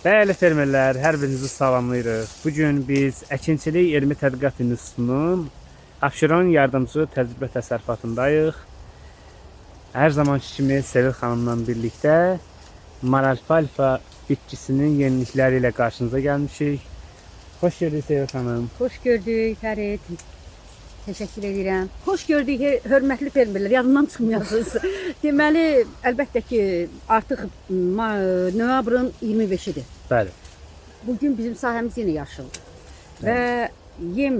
Değerli fermerlər, hər birinizi salamlayırıq. Bugün biz Əkinçilik Elmi Tədqiqat İnstitutunun Abşeron yardımcı təcrübə təsərrüfatındayıq. Hər zamanki kimi Sevil xanımla birlikdə maralfalfa bitkisinin yenilikləri ilə qarşınıza gəlmişik. Xoş gördük Sevil xanım. Hoş gördük Fərid. Teşekkür edirəm. Hoş gördük hörmətli fermerlər. Yadımdan çıxmayasınız. Deməli, əlbəttə ki, artıq noyabrın 25-idir. Bəli. Bugün bizim sahəmiz yenə yaşıldır. Və yem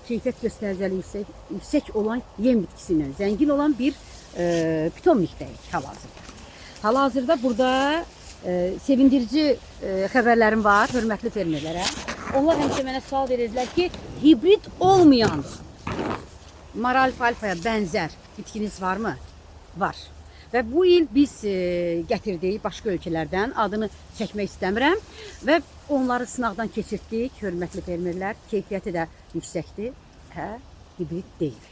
keyfiyyət göstəriciliyi yüksək olan yem bitkisi ilə zəngin olan bir pitomnikdəyik hal-hazırda. Hal-hazırda burada sevindirici xəbərlərim var hörmətli fermerlərə. Onlar həmişə mənə sual verirdilər ki, hibrid olmayan maralfalfaya bənzər bitkiniz varmı? Var. Və bu il biz gətirdik başqa ölkələrdən, adını çəkmək istəmirəm və onları sınaqdan keçirtdik, hörmətli fermerlər. Keyfiyyəti də yüksəkdir. Hibrid deyil.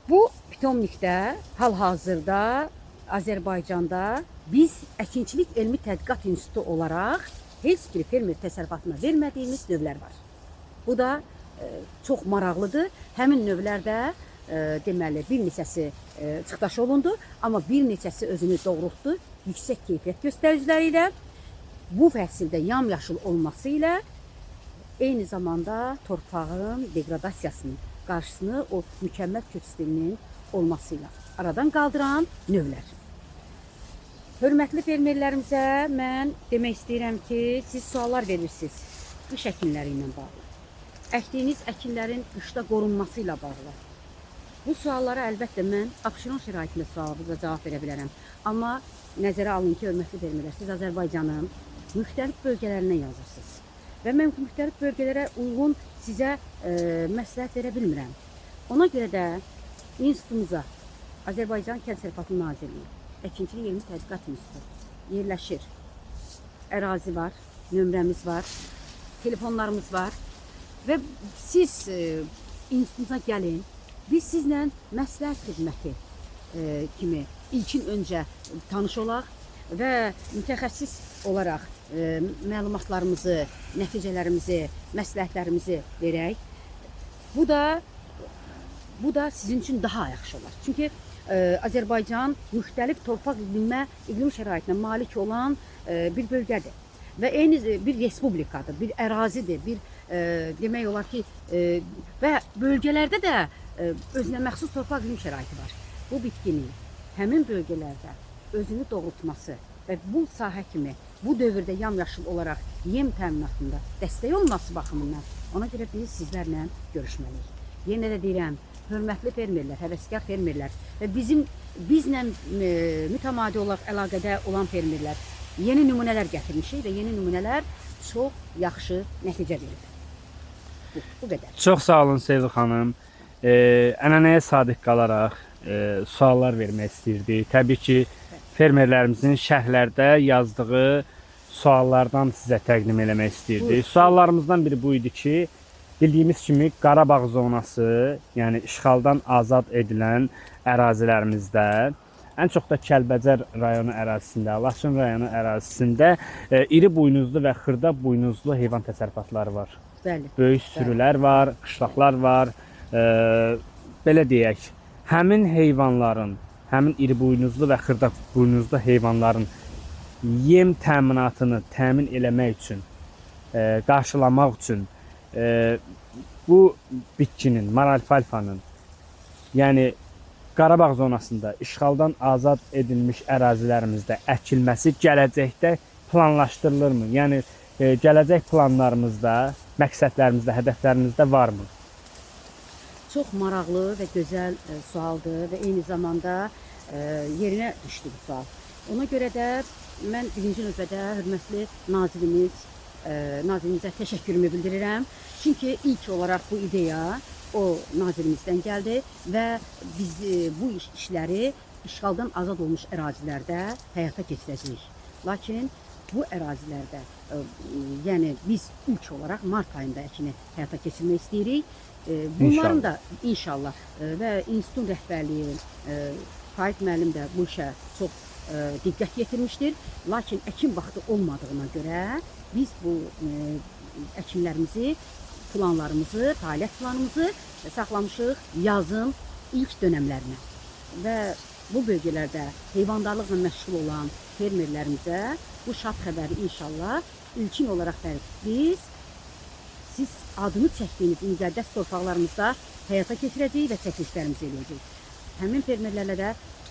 Bu pitomnikdə hal-hazırda Azərbaycanda biz Əkinçilik Elmi Tədqiqat İnstitutu olaraq heç bir fermer təsərrüfatına vermədiyimiz növlər var. Bu da çox maraqlıdır. Həmin növlərdə deməli bir neçəsi çıxdaş olundu, amma bir neçəsi özünü doğrultdu. Yüksək keyfiyyət göstəriciləri ilə bu fəsildə yamyaşıl olması ilə eyni zamanda torpağın degradasiyasının qarşısını o mükəmməl kök stilinin olması ilə aradan qaldıran növlər. Hörmətli fermerlərimizə mən demək istəyirəm ki, siz suallar verirsiniz qış əkinləri ilə bağlı. Əkdiyiniz əkinlərin qışda qorunması ilə bağlı. Bu suallara əlbəttə mən Abşeron şəraitində sualınıza cavab verə bilərəm. Amma nəzərə alın ki, hörmətli fermerlər, siz Azərbaycanın müxtəlif bölgələrindən yazırsınız. Və mən müxtəlif bölgələrə uyğun sizə məsləhət verə bilmirəm. Ona görə də institutumuza Azərbaycan Kənd Təsərrüfatı Nazirliyi, Əkinçilik Elmi Tədqiqat İnstitutu yerləşir. Ərazi var, nömrəmiz var, telefonlarımız var və siz institutumuza gəlin. Biz sizlə məsləhət xidməti kimi ilkin öncə tanış olaq və mütəxəssis olaraq məlumatlarımızı, nəticələrimizi, məsləhətlərimizi verək. Bu da sizin üçün daha yaxşı olar. Çünki Azərbaycan müxtəlif torpaq iqlim şəraitinə malik olan bir bölgədir. Və eyni bir respublikadır, bir ərazidir, bir demək olar ki, və bölgələrdə də özünə məxsus torpaq iqlim şəraiti var. Bu bitkinin həmin bölgələrdə özünü doğrultması və bu sahə kimi bu dövrdə yamyaşıl olaraq yem təminatında dəstək olması baxımından ona görə biz sizlərlə görüşməliyik. Yenə də deyirəm, hörmətli fermerlər, həvəskar fermerlər və bizlə mütəmadi olaraq əlaqədə olan fermerlər yeni nümunələr gətirmişik və yeni nümunələr çox yaxşı nəticə verir. Bu qədər. Çox sağ olun Sevil xanım. Ənənəyə sadiq qalaraq suallar vermək istəyirdik. Təbii ki, fermerlərimizin şərhlərdə yazdığı suallardan sizə təqdim eləmək istəyirdik. Suallarımızdan biri bu idi ki, bildiyimiz kimi Qarabağ zonası, yəni işğaldan azad edilən ərazilərimizdə, ən çox da Kəlbəcər rayonu ərazisində, Laçın rayonu ərazisində iri buynuzlu və xırda buynuzlu heyvan təsərrüfatları var. Bəli. Böyük sürülər var, qışlaqlar var. Belə deyək, həmin heyvanların, həmin iri buynuzlu və xırda buynuzlu heyvanların yem təminatını təmin eləmək üçün, qarşılamaq üçün bu bitkinin, maralfalfanın, yəni Qarabağ zonasında işğaldan azad edilmiş ərazilərimizdə əkilməsi gələcəkdə planlaşdırılırmı? Yəni gələcək planlarımızda, məqsədlərimizdə, hədəflərimizdə varmı? Çox maraqlı və gözəl sualdır və eyni zamanda yerinə düşdü bu sual. Ona görə də mən birinci növbədə hörmətli nazirimizə təşəkkürümü bildirirəm. Çünki ilk olaraq bu ideya o nazirimizdən gəldi və biz bu işləri işğaldan azad olmuş ərazilərdə həyata keçirəcəyik. Lakin bu ərazilərdə, yəni biz ilk olaraq mart ayında əkini həyata keçirmək istəyirik. Bunların da inşallah və institutun rəhbərliyi, Faik müəllim də bu işə çox diqqət yetirmişdir. Lakin əkin vaxtı olmadığına görə biz bu əkinlərimizi, planlarımızı, fəaliyyət planımızı saxlamışıq yazın ilk dönəmlərinə. Və bu bölgələrdə heyvandarlıqla məşğul olan fermerlərimizə bu şad xəbəri inşallah ilkin olaraq biz siz adını çəkdiyiniz müqəddəs torpaqlarımızda həyata keçirəcəyik və çəkilişlərimizi eləyəcəyik. Həmin fermerlərlə də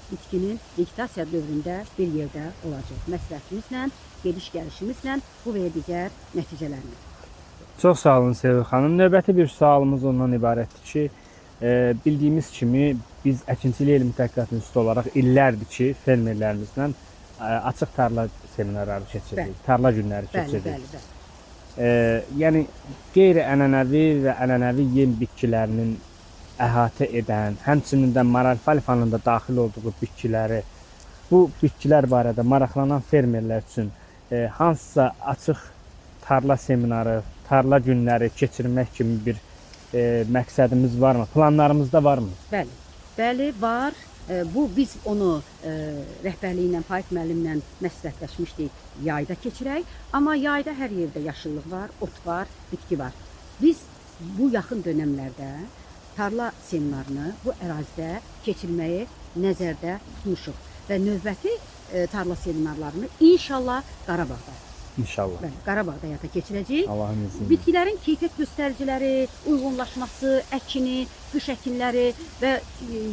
bitkinin vegetasiya dövründə bir yerdə olacaq. Məsləhətimizlə, gediş-gəlişimizlə bu və ya digər nəticələrini. Çox sağ olun Sevil xanım. Növbəti bir sualımız ondan ibarətdir ki, bildiyimiz kimi biz Əkinçilik Elmi Tədqiqat İnstitutu olaraq illərdir ki, fermerlərimizlə açıq tarla seminarları keçiririk, tarla günləri keçiririk. Yəni qeyri-ənənəvi və ənənəvi yem bitkilərinin əhatə edən, həmçinin də maralfalfanın da daxil olduğu bitkiləri, bu bitkilər barədə maraqlanan fermerlər üçün hansısa açıq tarla seminarı, tarla günləri keçirmək kimi bir məqsədimiz varmı? Planlarımızda varmı? Bəli, bəli var. Bu biz onu rəhbərliyi ilə, Faiq müəllimlə məsləhətləşmişdik yayda keçirək. Amma yayda hər yerdə yaşıllıq var, ot var, bitki var. Biz bu yaxın dönəmlərdə tarla seminarını bu ərazidə keçirməyi nəzərdə tutmuşuq. Və növbəti tarla seminarlarını inşallah Qarabağda. İnşallah. Bəli, Qarabağda həyata keçirəcəyik. Allahın izni ilə. Bitkilərin keyfiyyət göstəriciləri, uyğunlaşması, əkini, qış əkinləri və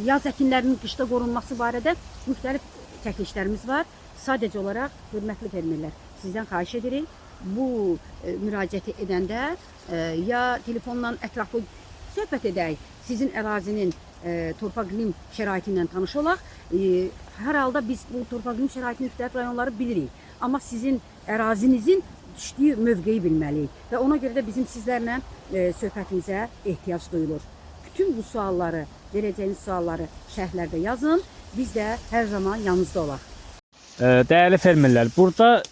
yaz əkinlərinin qışda qorunması barədə müxtəlif çəkilişlərimiz var. Sadəcə olaraq hörmətli fermerlər, sizdən xahiş edirik. Bu müraciəti edəndə ya telefonla ətraflı söhbət edək, sizin ərazinin torpaq iqlim şəraiti ilə tanış olaq. Hər halda biz bu torpaq iqlim şəraitinin müxtəlif rayonları bilirik. Amma sizin ərazinizin düşdüyü mövqeyi bilməliyik və ona görə də bizim sizlərlə söhbətimizə ehtiyac duyulur. Bütün bu sualları, verəcəyiniz sualları şərhlərdə yazın. Biz də hər zaman yanınızda olaq. Dəyərli fermerlər, burada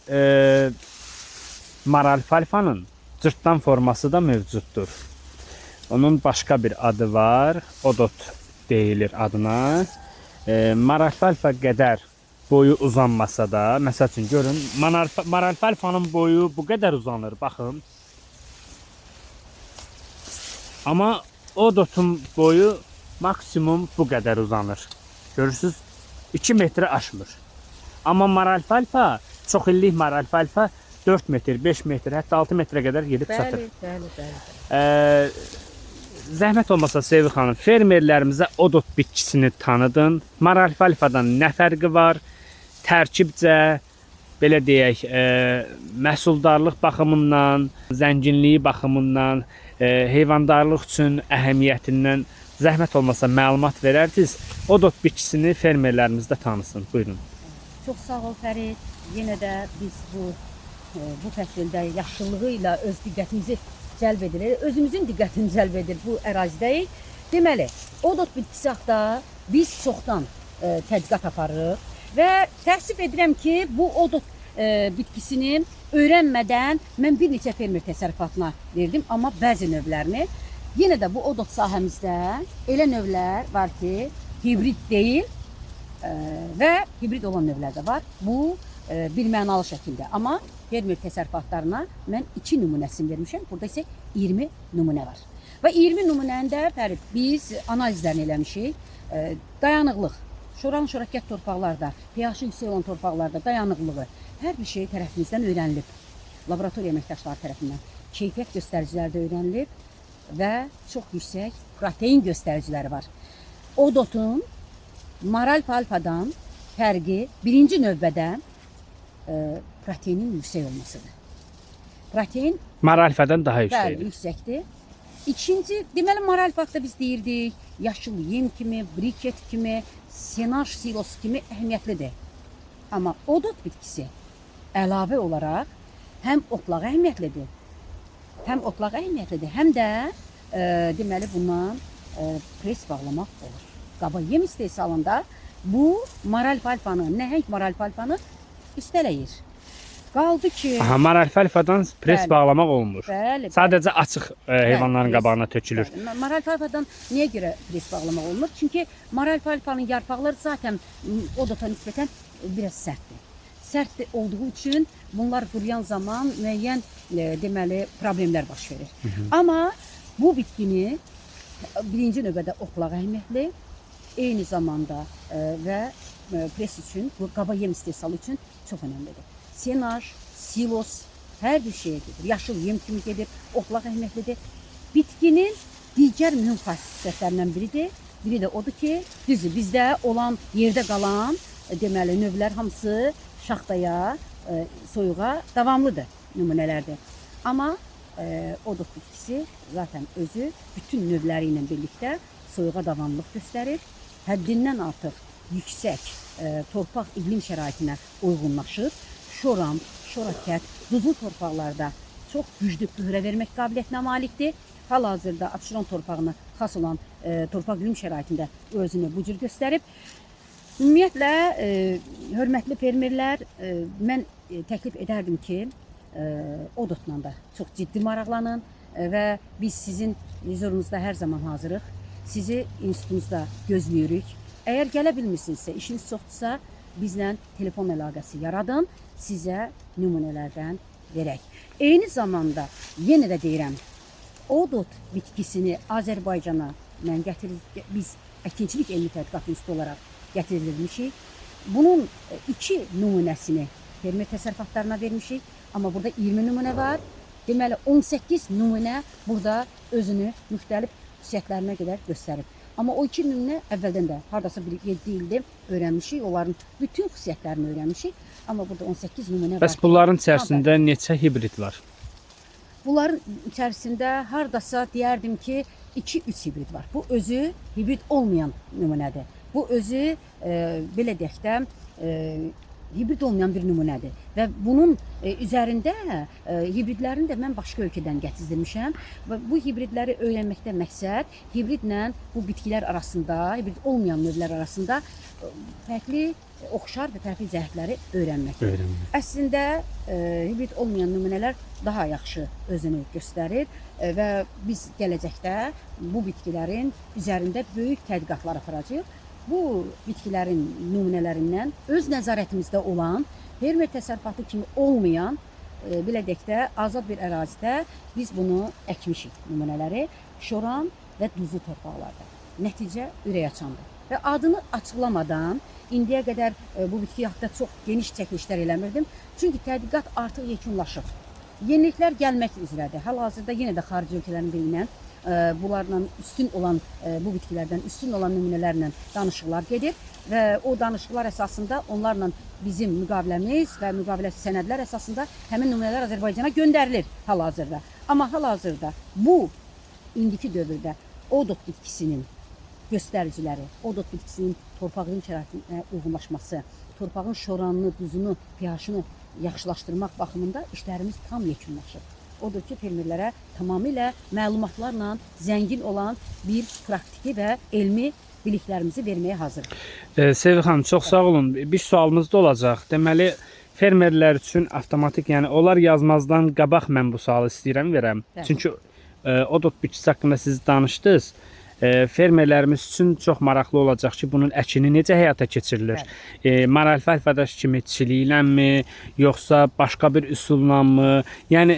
maralfalfanın cırtdan forması da mövcuddur. Onun başqa bir adı var, odot deyilir adına. Maralfalfa qədər boyu uzanmasa da, məsəl üçün görün, maralfalfanın boyu bu qədər uzanır, baxın. Amma odotun boyu maksimum bu qədər uzanır. Görürsünüz, 2 metrə aşmır. Amma maralfalfa, çox illik maralfalfa 4 metr, 5 metr, hətta 6 metrə qədər gedib çatır. Bəli. Zəhmət olmasa Sevil xanım, fermerlərimizə odot bitkisini tanıdın. Maralfalfadan nə fərqi var? Tərkibcə, belə deyək, məhsuldarlıq baxımından, zənginliyi baxımından, heyvandarlıq üçün əhəmiyyətindən zəhmət olmasa məlumat verərdiniz. Odot bitkisini fermerlərimizdə tanısın. Buyurun. Çox sağ ol Fərid. Yenə də biz bu fəsildə yaşıllığı ilə öz diqqətimizi cəlb edilir. Özümüzün diqqətini cəlb edir bu ərazidəyik. Deməli, odot bitkisi haqqında biz çoxdan tədqiqat aparırıq və təəssüf edirəm ki, bu odot bitkisini öyrənmədən mən bir neçə fermer təsərrüfatına verdim, amma bəzi növlərini. Yenə də bu odot sahəmizdə elə növlər var ki, hibrid deyil və hibrid olan növlər də var. Bu bir mənalı şəkildə. Amma fermer təsərrüfatlarına mən 2 nümunəsini vermişəm. Burada isə 20 nümunə var. Və 20 nümunəni də Fərid, biz analizlərini eləmişik. Dayanıqlıq, şoran-şorakət torpaqlarda, pH-ı yüksək olan torpaqlarda dayanıqlığı hər bir şey tərəfimizdən öyrənilib. Laboratoriya əməkdaşları tərəfindən keyfiyyət göstəriciləri də öyrənilib və çox yüksək protein göstəriciləri var. Odotun maralfalfadan fərqi birinci növbədə proteinin yüksək olmasıdır. Protein Maralfadan daha yüksəkdir. Bəli, yüksəkdir. İkinci, deməli maralfaqda biz deyirdik, yaşıl yem kimi, briket kimi, senaj silosu kimi əhəmiyyətlidir. Amma odot bitkisi əlavə olaraq həm otlaq əhəmiyyətlidir, həm də deməli bundan pres bağlamaq olur. Qaba yem istehsalında bu maralfalfanı, nəhəng maralfalfanı üstələyir. Qaldı ki, Aha, maralfa alfadan pres Bəli. bağlamaq olmur. bəli, Sadəcə açıq heyvanların pres. qabağına tökülür. Maralfalfadan niyə görə pres bağlamaq olmur? Çünki maralfalfanın yarpaqları zaten odota nisbətən biraz sərtdir. Sərt olduğu üçün bunlar quruyan zaman müəyyən deməli problemlər baş verir. Amma bu bitkini birinci növbədə oxlaq əhəmiyyətli, eyni zamanda və pres üçün, bu qaba yem istehsalı üçün çox önəmlidir. Senaj, silos, hər bir şeyə gedir. Yaşıl yem kimi gedir, oxlaq əhəmiyyətlidir. Bitkinin digər mühüm xüsusiyyətlərindən biridir. Biri də odur ki, düzdür, bizdə olan, yerdə qalan deməli növlər hamısı şaxtaya, soyuğa davamlıdır nümunələrdir. Amma odot bitkisi zaten özü bütün növləri ilə birlikdə soyuğa davamlılıq göstərir. Həddindən artıq yüksək torpaq iqlim şəraitinə uyğunlaşır. Şoran, şorakət, duzlu torpaqlarda çox güclü pührə vermək qabiliyyətinə malikdir. Hal-hazırda Abşeron torpağına xas olan torpaq iqlim şəraitində özünü bu cür göstərib. Ümumiyyətlə, hörmətli fermerlər, mən təklif edərdim ki, odotla da çox ciddi maraqlanın və biz sizin vizorunuzda hər zaman hazırıq. Sizi institutumuzda gözləyirik. Əgər gələ bilmirsinizsə, işiniz çoxdursa, bizlə telefon əlaqəsi yaradın, sizə nümunələrdən verək. Eyni zamanda, yenə də deyirəm, odot bitkisini Azərbaycana biz Əkinçilik Elmi Tədqiqat İnstitutu olaraq gətirilmişik. Bunun 2 nümunəsini fermer təsərrüfatlarına vermişik. Amma burada 20 nümunə var. Deməli 18 nümunə burada özünü müxtəlif xüsusiyyətlərinə qədər göstərib. Amma o 2 nümunə əvvəldən də hardasa 7 ildir öyrənmişik. Onların bütün xüsusiyyətlərini öyrənmişik. Amma burada 18 nümunə var. Bəs bunların içərisində neçə hibrid var? Bunların içərisində hardasa deyərdim ki 2-3 hibrid var. Bu özü hibrid olmayan nümunədir. Bu özü belə deyək də hibrid olmayan bir nümunədir. Və bunun üzərində hibridlərini də mən başqa ölkədən gətizdirmişəm. Və bu hibridləri öyrənməkdə məqsəd hibridlə bu bitkilər arasında, hibrid olmayan növlər arasında fərqli, oxşar və fərqli cəhətləri öyrənməkdir. Əslində hibrid olmayan nümunələr daha yaxşı özünü göstərir və biz gələcəkdə bu bitkilərin üzərində böyük tədqiqatlar aparacağıq. Bu bitkilərin nümunələrindən öz nəzarətimizdə olan, fermer təsərrüfatı kimi olmayan, belə deyək də, azad bir ərazidə biz bunu əkmişik nümunələri şoran və duzlu torpaqlarda. Nəticə ürək açandır. Və adını açıqlamadan indiyə qədər bu bitki haqqında çox geniş çəkilişlər eləmirdim. Çünki tədqiqat artıq yekunlaşıb. Yeniliklər gəlmək üzrədir. Hal-hazırda yenə də xarici ölkələrin birindən bunlarla üstün olan, bu bitkilərdən üstün olan nümunələrlə danışıqlar gedir və o danışıqlar əsasında onlarla bizim müqaviləmiz və müqavilə sənədlər əsasında həmin nümunələr Azərbaycana göndərilir hal-hazırda. Amma hal-hazırda bu indiki dövrdə odot bitkisinin göstəriciləri, odot bitkisinin torpaq iqlim şəraitinə uyğunlaşması, torpağın şoranını, duzunu, pH-ını yaxşılaşdırmaq baxımında işlərimiz tam yekunlaşır. Odur ki, fermerlərə tamamilə məlumatlarla zəngin olan bir praktiki və elmi biliklərimizi verməyə hazırıq. Sevgi xanım, çox sağ olun. Bir sualımız da olacaq. Deməli, fermerlər üçün avtomatik, yəni onlar yazmazdan qabaq mən bu sualı istəyirəm verəm. Bəli. Çünki odot bitkisi haqqında siz danışdınız. Fermerlərimiz üçün çox maraqlı olacaq ki, bunun əkini necə həyata keçirilir? Maralfa alfadaş kimi çilikləmi, yoxsa başqa bir üsullanmı? Yəni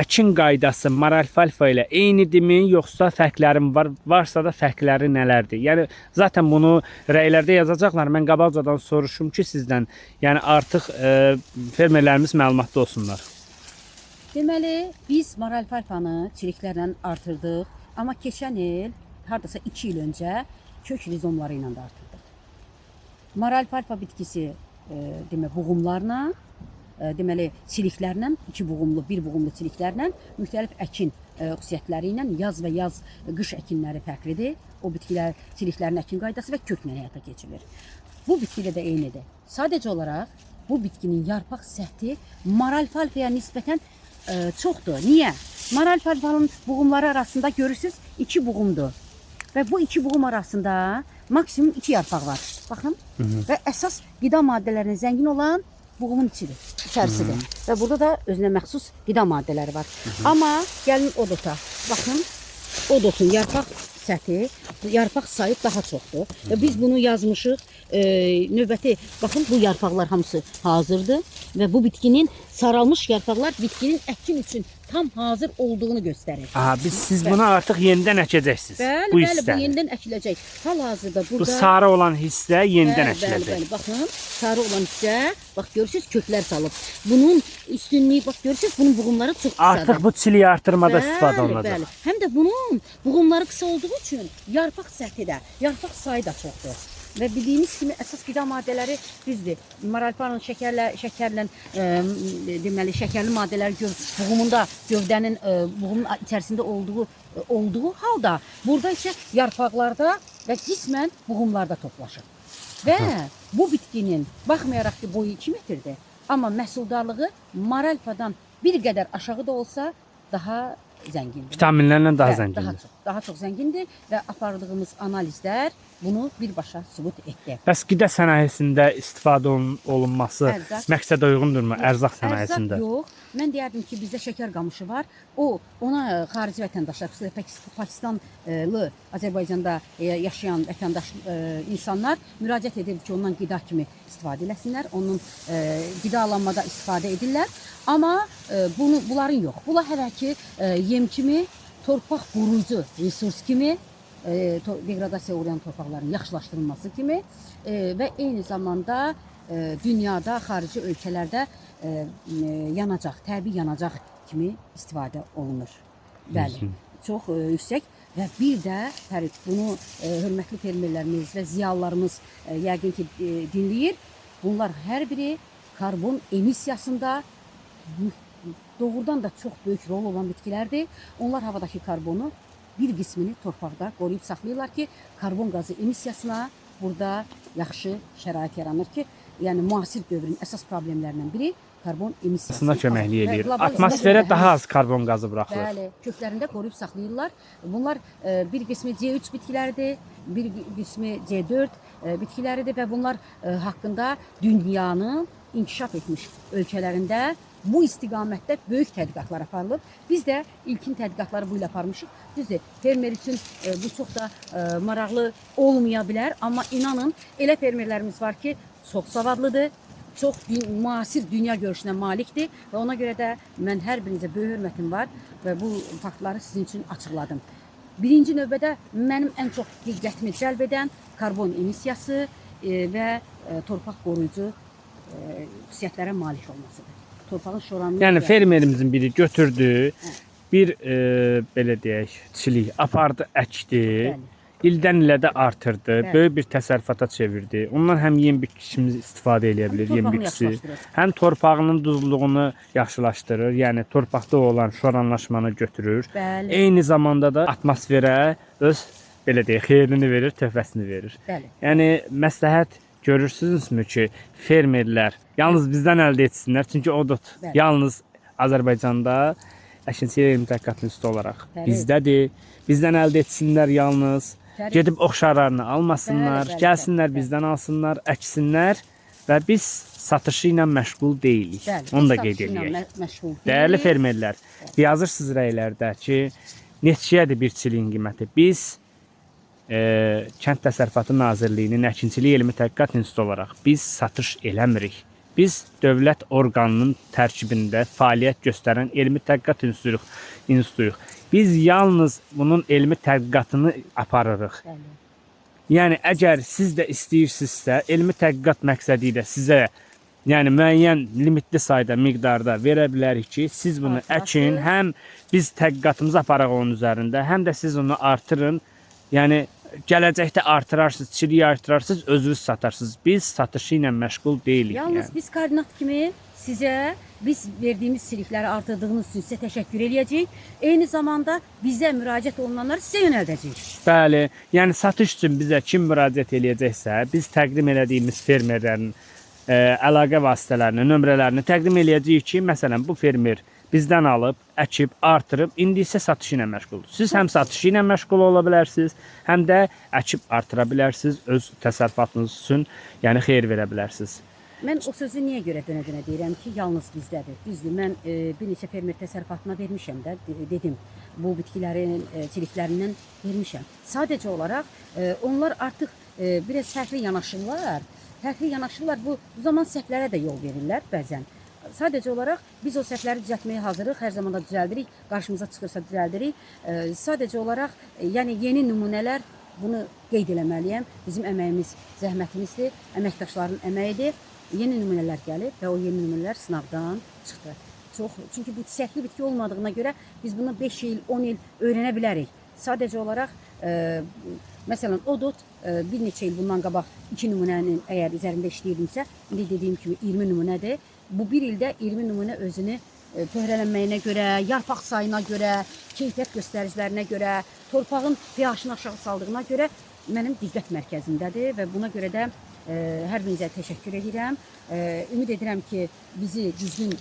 əkin qaydası maralfa alfa ilə eynidirmi, yoxsa fərqlərim varsa da fərqləri nələrdir? Yəni zaten bunu rəylərdə yazacaqlar. Mən qabaqcadan soruşum ki, sizdən, yəni artıq fermerlərimiz məlumatlı olsunlar. Deməli, biz maralfa alfanı çiliklərlə artırdıq. Amma keçən il, hardasa 2 il öncə kök rizomları ilə də artırdıq. Maralfa alfa bitkisi buğumlarla, deməli çiliklərlə, 2 buğumlu, 1 buğumlu çiliklərlə, müxtəlif əkin xüsusiyyətləri ilə yaz və qış əkinləri fərqlidir. O bitkilər, çiliklərin əkin qaydası və köklə həyata keçirilir. Bu bitkidə də eynidir. Sadəcə olaraq bu bitkinin yarpaq səthi maralfa alfaya nisbətən çoxdur. Niyə? Maralfa alfanın buğumları arasında görürsünüz 2 buğumdur. Və bu 2 buğum arasında maksimum 2 yarpaq var. Baxın. Və əsas qida maddələrinə zəngin olan buğumun içərisidir. Və burada da özünə məxsus qida maddələri var. Amma gəlin odota. Baxın, odotun yarpaq səthi, yarpaq sayı daha çoxdur. Və biz bunu yazmışıq. Növbəti, baxın, bu yarpaqlar hamısı hazırdır. Və bu bitkinin saralmış yarpaqlar bitkinin əkin üçün tam hazır olduğunu göstərir. Aha, siz bunu artıq yenidən əkəcəksiniz. Bəli, Bu bəli, bu hissəni. yenidən əkiləcək. Hal-hazırda burada... Bu sarı olan hissə yenidən Bəli, əkiləcək. bəli, baxın, sarı olan hissə, bax görürsünüz köklər salıb. Bunun üstünlüyü, bax görürsünüz, bunun buğumları çox qısadır. Artıq bu çiliyi artırmada istifadə olunacaq. Bəli, həm də bunun buğumları qısa olduğu üçün yarpaq səthi də, yarpaq sayı da çoxdur. Və bildiyimiz kimi əsas qida maddələri bizdir. Maralpanın şəkərlə deməli şəkərli maddələr buğumunda gövdənin buğumun içərisində olduğu halda burada isə yarpaqlarda və qismən buğumlarda toplaşır. Və bu bitkinin baxmayaraq ki boyu 2 metrdir, amma məhsuldarlığı maralpadan bir qədər aşağı da olsa daha zəngindir. Vitaminlərlə daha Hə, zəngindir. Daha çox zəngindir və apardığımız analizlər bunu birbaşa sübut etdi. Bəs qida sənayesində istifadə olunması Ərzaq. məqsədə uyğundurmu? Ərzaq sənayesində? Ərzaq yox. Mən deyərdim ki, bizdə şəkər qamışı var. Ona xarici vətəndaşlar, xüsusilə Pakistanlı, Azərbaycanda yaşayan vətəndaş insanlar müraciət edir ki, ondan qida kimi istifadə eləsinlər. Onun qidalanmada istifadə edirlər. Amma bunların yox. Bunlar hələ ki yem kimi, torpaq qoruyucu resurs kimi, degradasiya uğrayan torpaqların yaxşılaşdırılması kimi və eyni zamanda dünyada, xarici ölkələrdə yanacaq, təbii yanacaq kimi istifadə olunur. Bəli, çox yüksək və bir də Fərid, bunu hörmətli fermerlərimiz və ziyalılarımız yəqin ki dinləyir. Bunlar hər biri karbon emissiyasında doğrudan da çox böyük rol olan bitkilərdir. Onlar havadakı karbonu bir qismini torpaqda qoruyub saxlayırlar ki, karbon qazı emissiyasına burada yaxşı şərait yaranır ki, yəni müasir dövrün əsas problemlərindən biri karbon emissiyası. Aslında köməklik eləyir. Atmosferə daha az karbon qazı buraxılır. Bəli, köklərində qoruyub saxlayırlar. Bunlar bir qismi C3 bitkiləridir, bir qismi C4 bitkiləridir və bunlar haqqında dünyanın inkişaf etmiş ölkələrində bu istiqamətdə böyük tədqiqatlar aparılıb. Biz də ilkin tədqiqatları bu ilə aparmışıq. Düzdür, fermer üçün bu çox da maraqlı olmaya bilər, amma inanın elə fermerlərimiz var ki, çox savadlıdır, çox müasir dünya görüşünə malikdir və ona görə də mən hər birinizə böyük hörmətim var və bu faktları sizin üçün açıqladım. Birinci növbədə mənim ən çox diqqətimi cəlb edən karbon emissiyası və torpaq qoruyucu xüsusiyyətlərə malik olmasıdır. Torpağın şoranlığı. Yəni fermerimizin biri götürdü, bir belə deyək, çilik apardı, əkdi. İldən ilə də artırdı, böyük bir təsərrüfata çevirdi. Ondan həm yem bitkisimiz istifadə edə bilir, yem bitkisi. Həm torpağının duzluğunu yaxşılaşdırır, yəni torpaqda olan şoranlaşmanı götürür. Bəli. Eyni zamanda da atmosferə öz belə deyək, xeyrini verir, töhfəsini verir. Bəli. Yəni məsləhət görürsünüzmü ki, fermerlər yalnız bizdən əldə etsinlər, çünki odot yalnız Azərbaycanda əkinçilik elmi tədqiqat institutu olaraq bizdədir. Bizdən əldə etsinlər yalnız. Gedib oxşarlarını almasınlar, gəlsinlər bizdən alsınlar, əksinlər və biz satışı ilə məşğul deyilik. Onu da qeyd edək. Dəyərli fermerlər, yazırsınız rəylərdə ki, neçəyədir bir çiliyin qiyməti? Biz Kənd Təsərrüfatı Nazirliyinin Əkinçilik Elmi Tədqiqat İnstitutu olaraq biz satış eləmirik. Biz dövlət orqanının tərkibində fəaliyyət göstərən elmi tədqiqat institutuyuq. Biz yalnız bunun elmi tədqiqatını aparırıq. Yəni əgər siz də istəyirsinizsə, elmi tədqiqat məqsədi ilə sizə yəni müəyyən limitli sayda miqdarda verə bilərik ki, siz bunu əkin, həm biz tədqiqatımızı aparaq onun üzərində, həm də siz onu artırın. Yəni gələcəkdə artırarsınız, çiliyi artırarsınız, özünüz satarsınız. Biz satışı ilə məşğul deyilik. Yalnız biz koordinat kimi sizə biz verdiyimiz çilikləri artırdığınız üçün sizə təşəkkür eləyəcəyik. Eyni zamanda bizə müraciət olunanları sizə yönəldəcəyik. Bəli, yəni satış üçün bizə kim müraciət eləyəcəksə, biz təqdim elədiyimiz fermerlərin əlaqə vasitələrini, nömrələrini təqdim eləyəcəyik ki, məsələn, bu fermer bizdən alıb, əkib, artırıb, indi isə satışı ilə məşğuldur. Siz həm satışı ilə məşğul ola bilərsiniz, həm də əkib artıra bilərsiniz, öz təsərrüfatınız üçün yəni xeyir verə bilərsiniz. Mən o sözü niyə görə dönə-dönə deyirəm ki, yalnız bizdədir. Düzdür, mən bir neçə fermer təsərrüfatına vermişəm də, dedim. Bu bitkilərin çeliklərindən vermişəm. Sadəcə olaraq onlar artıq biraz fərqli yanaşırlar. Fərqli yanaşırlar, bu zaman səhvlərə də yol verirlər bəzən. Sadəcə olaraq biz o səhvləri düzəltməyə hazırıq, hər zaman da düzəldirik, qarşımıza çıxırsa düzəldirik. Sadəcə olaraq, yəni yeni nümunələr, bunu qeyd eləməliyəm. Bizim əməyimiz, zəhmətimizdir, əməkdaşların əməyidir. Yeni nümunələr gəlib və o yeni nümunələr sınavdan çıxdı. Çünki bu çiçəkli bitki olmadığına görə biz bunu 5 il, 10 il öyrənə bilərik. Sadəcə olaraq, məsələn, odot bir neçə il bundan qabaq 2 nümunənin əgər üzərində işləyirdimsə, indi dediyim kimi 20 nümunədir. Bu bir ildə 20 nümunə özünü pöhrələnməyinə görə, yarpaq sayına görə, keyfiyyət göstəricilərinə görə, torpağın pH-ını aşağı saldığına görə mənim diqqət mərkəzindədir və buna görə də hər birinizə təşəkkür edirəm. Ümid edirəm ki, bizi düzgün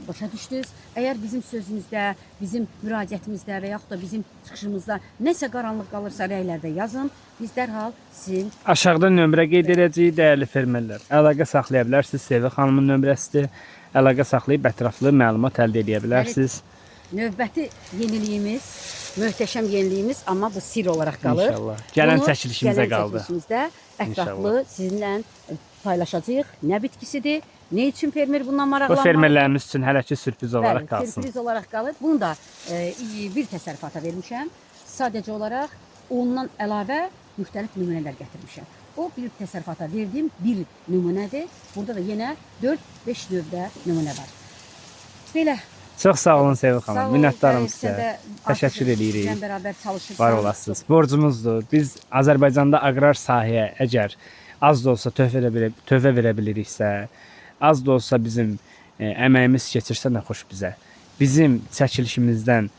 başa düşdünüz. Əgər bizim sözümüzdə, bizim müraciətimizdə və yaxud da bizim çıxışımızda nəsə qaranlıq qalırsa rəylərdə yazın. Biz dərhal sizin Aşağıda nömrə qeyd edəcəyik, dəyərli fermerlər. Əlaqə saxlaya bilərsiniz, Sevil xanımın nömrəsidir. Əlaqə saxlayıb ətraflı məlumat əldə edə bilərsiniz. Növbəti yeniliyimiz, möhtəşəm yeniliyimiz, amma bu sir olaraq qalır. İnşallah. Gələn çəkilişimizə qaldı. Gələn çəkilişimizdə ətraflı sizinlə paylaşacağıq. Nə bitkisidir, nə üçün fermer bundan Bu maraqlanmalıdır? fermerlərimiz üçün hələ ki sürpriz olaraq qalsın. Sürpriz olaraq qalır. Bunu da bir təsərrüfata vermişəm. Sadəcə olaraq ondan əlavə müxtəlif nümunələr gətirmişəm. O bir təsərrüfata verdiyim bir nümunədir. Burada da yenə 4-5 növdə nümunə var. Belə. Çox sağ olun Sevil xanım. Sağ olun, Minnətdarım sizə sizə. də Təşəkkür edirik. Bizlə bərabər çalışırsınız. Var olasınız. Borcumuzdur. Biz Azərbaycanda aqrar sahəyə əgər az da olsa tövə verə biliriksə, az da olsa bizim əməyimiz keçirsə nə xoş bizə. Bizim çəkilişimizdən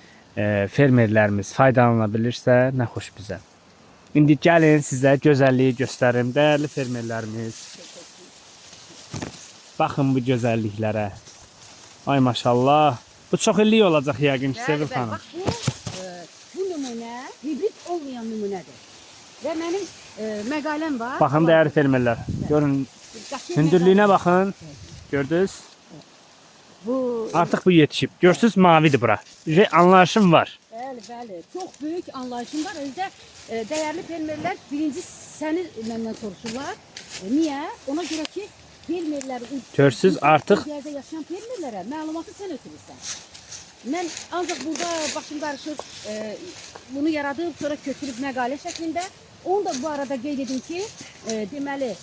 fermerlərimiz faydalana bilirsə nə xoş bizə. İndi gəlin sizə gözəlliyi göstərim, dəyərli fermerlərimiz. Baxın bu gözəlliklərə. Ay maşallah. Bu çox illik olacaq yəqin ki, Sevil xanım. Bax, bu nümunə hibrid olmayan nümunədir. Və mənim məqaləm var. Baxın dəyərli fermerlər. Görün, hündürlüyünə baxın. Gördünüz? Bu Artıq bu yetişib. Görsünüz, mavidir bura. Anlayışım var. Bəli. Çox böyük anlayışım var. Özdə dəyərli fermerlər birinci səni məndən soruşurlar. Niyə? Ona görə ki, fermerlərin Görsünüz, artıq yerdə yaşayan fermerlərə məlumatı sən ötürürsən. Mən ancaq burada başım qarışır, bunu yaradıb, sonra köçürüb məqalə şəklində. Onu da bu arada qeyd edim ki, deməli,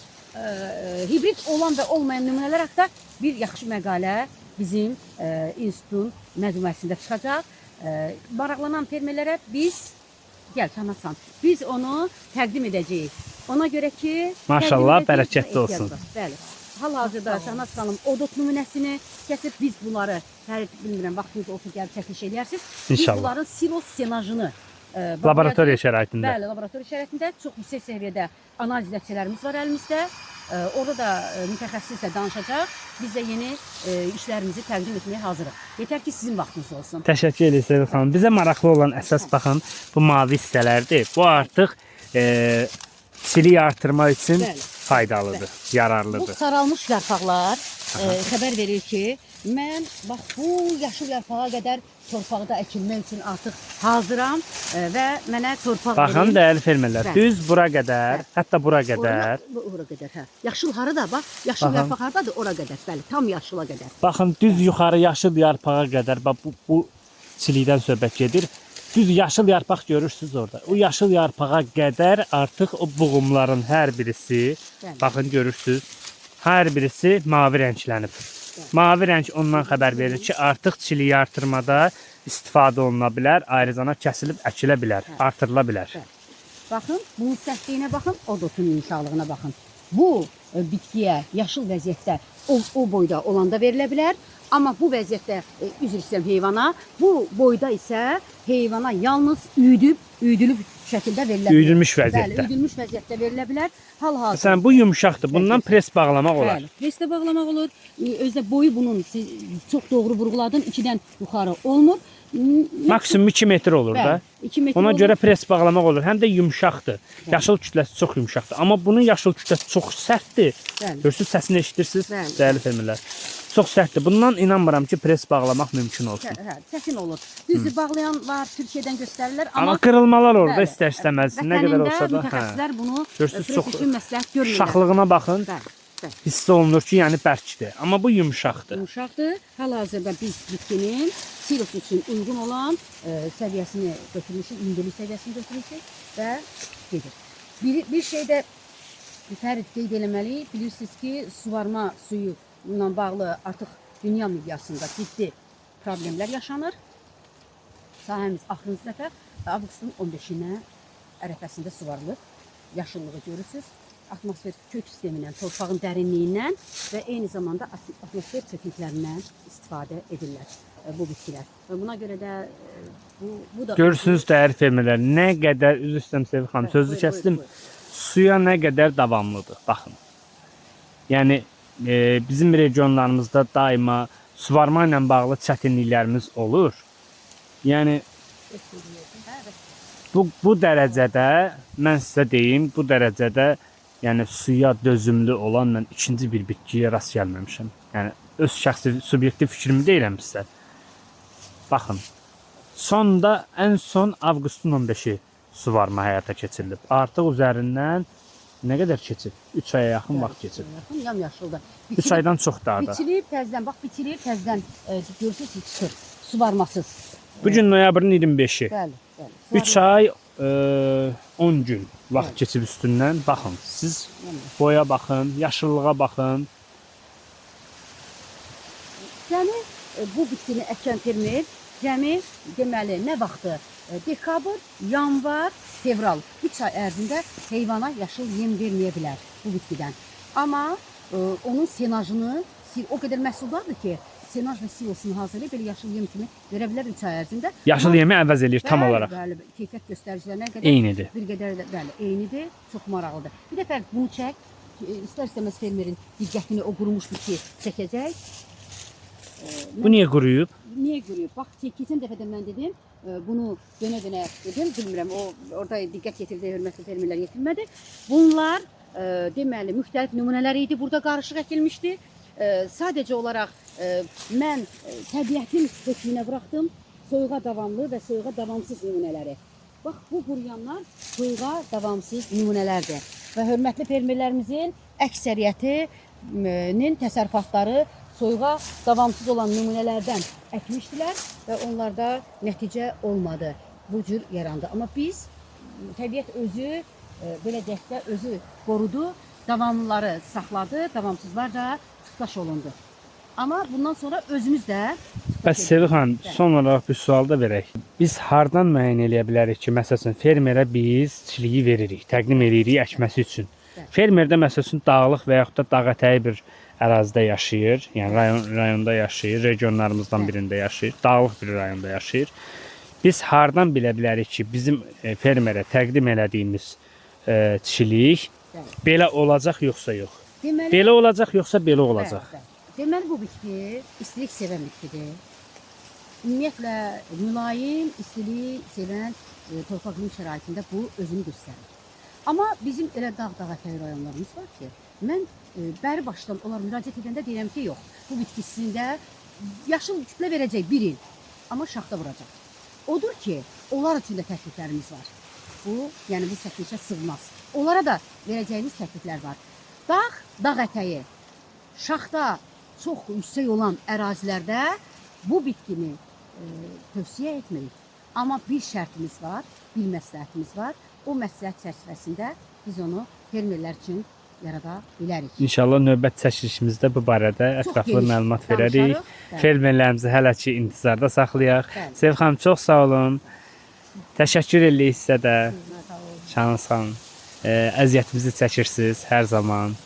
hibrid olan və olmayan nümunələr haqqında bir yaxşı məqalə bizim institutun məcmuəsində çıxacaq. Maraqlanan fermerlərə biz onu təqdim edəcəyik. Ona görə ki, maşallah, bərəkətli olsun. Bəli. Hal-hazırda Şahnaz xanım odot nümunəsini kəsib, biz bunları, bilmirəm, vaxtınız olsa gəlib çəkiliş edərsiniz. Biz İnşallah. bunların siroz senajını Laboratoriya şəraitində. Bəli, laboratoriya şəraitində çox yüksək səviyyədə analiz nəticələrimiz var əlimizdə. Orada da mütəxəssislə danışacaq. Biz də yeni işlərimizi təqdim etməyə hazırıq. Yetər ki, sizin vaxtınız olsun. Təşəkkür edirəm Sevil xanım. Bizə maraqlı olan əsas baxın bu mavi hissələrdir. Bu artıq çilik artırma üçün faydalıdır, yararlıdır. Bu saralmış yarpaqlar xəbər verir ki, mən bax bu yaşıl yarpağa qədər torpaqda əkilmək üçün artıq hazıram və mənə torpaq verin. Baxın dəyərli fermerlər, düz bura qədər, hətta bura qədər. Ora qədər, hə. Yaşıl harada bax, yaşıl yarpaq haradadır? Ora qədər, bəli, tam yaşıla qədər. Baxın düz yuxarı yaşıl yarpağa qədər, bax bu çilikdən söhbət gedir. Düz yaşıl yarpaq görürsünüz orada. O yaşıl yarpağa qədər artıq o buğumların hər birisi, baxın görürsünüz, hər birisi mavi rənglənib. Mavi rəng ondan xəbər verir ki, artıq çiliyi artırmada istifadə oluna bilər, ayrıcana kəsilib əkilə bilər, artırıla bilər. Baxın, bunun səhtliyinə baxın, odotun yumşaqlığına baxın. Bu bitkiyə yaşıl vəziyyətdə o boyda olanda verilə bilər. Amma bu vəziyyətdə üzr istəyirəm heyvana, bu boyda isə heyvana yalnız üydülüb şəkildə verilə bilər. Üydülmüş vəziyyətdə. Bəli, üydülmüş vəziyyətdə verilə bilər. Hal-hazırda. Məsələn, bu yumşaqdır. Bundan pres bağlamaq olar. Bəli, preslə bağlamaq olur. Özdə boyu bunun siz çox doğru vurğuladın, 2-dən yuxarı olmur. Maksimum 2 metr olur da. Bəli, 2 metr Ona olur. görə pres bağlamaq olur. Həm də yumşaqdır. Yaşıl kütləsi çox yumşaqdır. Amma bunun yaşıl kütləsi çox sərtdir. Bəli. Görürsüz, səsini eşidirsiniz, Bəli. dəyərli fermerlər. Çox sərtdir. Bundan inanmıram ki, pres bağlamaq mümkün olsun. Hə, çətin olur. Düzdür, bağlayan var, Türkiyədən göstərirlər, Amma qırılmalar orada Bəli. istər-istəməz. Nə qədər olsa da, mütəxəssislər bunu Görürsüz, pres çox üçün məsləhət görmürlər. şaxlığına baxın. Bəli, bəli. Hiss olunur ki, yəni bərkdir. Amma bu yumşaqdır. Yumşaqdır. Hal-hazırda biz bitkinin silos üçün uyğun olan səviyyəsini götürmüşük, hündürlük səviyyəsini götürmüşük və gedir. Bir şey də Fərid qeyd eləməliyik. Bilirsiniz ki, suvarma suyu ilə bağlı artıq dünya miqyasında ciddi problemlər yaşanır. Sahəmiz axırıncı dəfə avqustun 15-nə ərəfəsində suvarılır. Yaşıllığı görürsünüz. Atmosfer kök sistemindən, torpağın dərinliyindən və eyni zamanda atmosfer çöküntülərindən istifadə edirlər bu bitkilər. Və buna görə də bu da... Görürsünüz dəyərli fermerlər, nə qədər, üzr istəyirəm Sevil xanım, sözü kəsdim, suya nə qədər davamlıdır, baxın. Yəni, bizim regionlarımızda daima suvarma ilə bağlı çətinliklərimiz olur. Yəni, bu dərəcədə, mən sizə deyim, bu dərəcədə yəni suya dözümlü olan mən ikinci bir bitkiyə rast gəlməmişəm. Yəni, öz şəxsi, subyektiv fikrimi deyirəm sizə. Baxın, ən son avqustun 15-i suvarma həyata keçirilib. Artıq üzərindən nə qədər keçib? 3 aya yaxın vaxt keçib. Yamyaşıldır. 3 aydan çox daha da. Biçilir təzdən, bax biçilir təzdən, görürsünüz ki, çıxır, suvarmasız. Bugün noyabrın 25-i. Bəli, bəli. 3 ay 10 gün vaxt keçib üstündən. Baxın, siz boya baxın, yaşıllığa baxın. Yəni, bu bitkini əkən fermer cəmi deməli nə vaxtı? Dekabr, yanvar, fevral 3 ay ərzində heyvana yaşıl yem verməyə bilər bu bitkidən. Amma onun senajını o qədər məhsuldardır ki, senaj və silosunu hazırlayıb belə yaşıl yem kimi verə bilər 3 ay ərzində. Yaşıl yemi əvəz eləyir tam olaraq. Bəli, keyfiyyət göstəricilərinə qədər Eynidir. bir qədər də bəli, eynidir. Çox maraqlıdır. Bir dəfə bunu çək, istər-istəməz fermerin diqqətini o qurumuş bitki çəkəcək. Bu niyə quruyub? Niyə quruyub? Bax, keçən dəfə də mən dedim, bunu dönə-dönə dedim, bilmirəm, orada diqqət yetirdi, hörmətli fermerlər yetirmədi. Bunlar deməli müxtəlif nümunələr idi, burada qarışıq əkilmişdi. Sadəcə olaraq mən təbiətin hökmünə buraxdım soyuğa davamlı və soyuğa davamsız nümunələri. Bax, bu quruyanlar soyuğa davamsız nümunələrdir. Və hörmətli fermerlərimizin əksəriyyətinin təsərrüfatları soyuğa davamsız olan nümunələrdən əkmişdilər və onlarda nəticə olmadı. Bu cür yarandı. Amma biz, təbiət özü, belə deyək də, özü qorudu, davamlıları saxladı, davamsızlar da çıxdaş olundu. Amma bundan sonra özümüz də... Bəs Sevil xanım, son olaraq bir sual da verək. Biz hardan müəyyən eləyə bilərik ki, məsələn, fermerə biz çiliyi veririk, təqdim edirik əkməsi üçün. Fermerdə məsələn, dağlıq və yaxud da dağətəyi bir ərazidə yaşayır, yəni rayonda yaşayır, regionlarımızdan birində yaşayır, dağlıq bir rayonda yaşayır. Biz hardan bilə bilərik ki, bizim fermerə təqdim elədiyimiz çilik belə olacaq yoxsa yox? Belə olacaq yoxsa belə olacaq? Deməli, bu bitki istilik sevən bitkidir. Ümumiyyətlə, mülayim, istilik sevən torpaq şəraitində bu özünü göstərir. Amma bizim elə dağ-dağətəyi rayonlarımız var ki, mən bəri başdan onlar müraciət edəndə deyirəm ki, yox, bu bitki sizində yaşıl kütlə verəcək bir il, amma şaxta vuracaq. Odur ki, onlar üçün də təkliflərimiz var. Bu, yəni bu çəkilişə sığmaz. Onlara da verəcəyiniz təkliflər var. Dağ ətəyi, şaxta çox yüksək olan ərazilərdə bu bitkini tövsiyə etmirik. Amma bir şərtimiz var, bir məsləhətimiz var. O məsləhət çərçivəsində biz onu fermerlər üçün yarada bilərik. İnşallah növbət çəkilişimizdə bu barədə ətraflı məlumat verərik. Fermerlərimizi hələ ki intizarda saxlayaq. Sevil xanım, çox sağ olun. Təşəkkür edirik sizə də. Şanınız xanım. Əziyyətimizi çəkirsiniz hər zaman.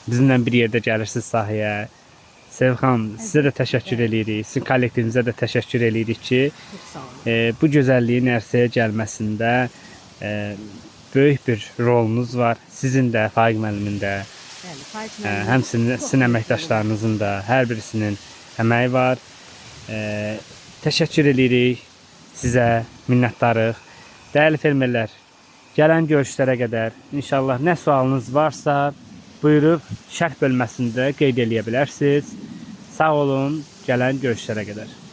Bizimlə bir yerdə gəlirsiniz sahəyə. Sevil xanım, sizə də təşəkkür edirik. Sizin kollektivinizə də təşəkkür edirik ki, Çox sağ olun. bu gözəlliyin ərsəyə gəlməsində böyük bir rolunuz var. Sizin də, Faiq müəllimin də, Bəli, Faiz müəllim. həmçinin sizin əməkdaşlarınızın da hər birisinin əməyi var. Təşəkkür edirik sizə, minnətdarıq. Dəyərli fermerlər, gələn görüşlərə qədər inşallah nə sualınız varsa, buyurub şərh bölməsində qeyd eləyə bilərsiniz. Sağ olun, gələn görüşlərə qədər.